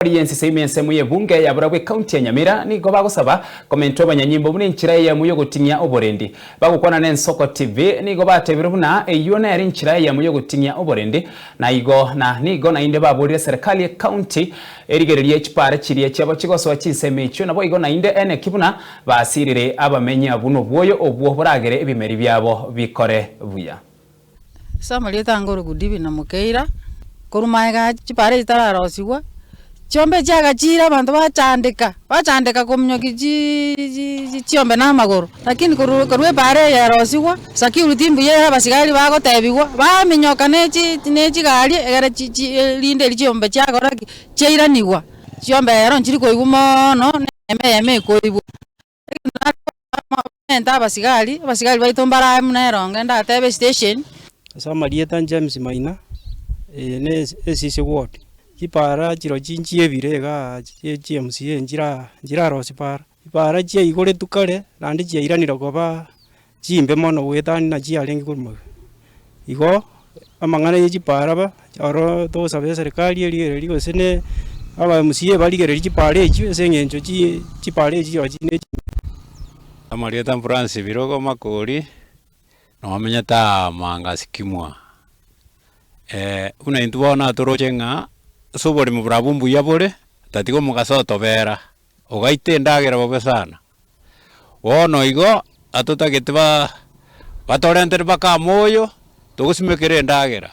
Yensi sehemu ensemu ye bunge ya Burabwe County ya Nyamira ni go bagusaba komento abanyanyimbo bune nchira ya muyo gutinya oborendi bagukwana n'Ensoko TV ni go batebera buna eyona yari nchira ya muyo gutinya oborendi na igo na nigo na inde baburire serikali ya county erigererie ekipare kiriye cyabo kigoso wakiseme icyo nabo igo na inde ene kibuna basirire abamenya buno bwoyo obwo buragere ebimeri byabo bikore buya Samali tangoro gudibi na mukeira korumaega kipare itararosiwa Chombe chaga chira abantu bacandika kumnyoki chiombe na magoro lakini kurwe pare ya rosiwa security mbuye abasigari bagotebiwa baminyoka nechi gari egere linde lichiombe chagora cheiraniwa chiombe ero nchiri koigumo no eme koibu nta abasigari baitombara mneronga ndatebe station Samarieta James Maina ne esisi ward Ipara chiro chinchie birega GMCA njira rosipara ipara chia igore tukare randi chia iranira goba chimbe mono wetani na chia lengi kurmo igo amangana y'ipara ba aro to sabe serikali eri gosene aba MCA baligere chipare chi sengenjo chipare chi ochine Amarieta France birogo makori no amenya ta manga sikimwa una intubona torojenga sobori mu brabumbu yabore tatiko mugasoto bera ogaite ndagera bobe sana wono igo atotagete batorenter baka moyo tugusimekere ndagera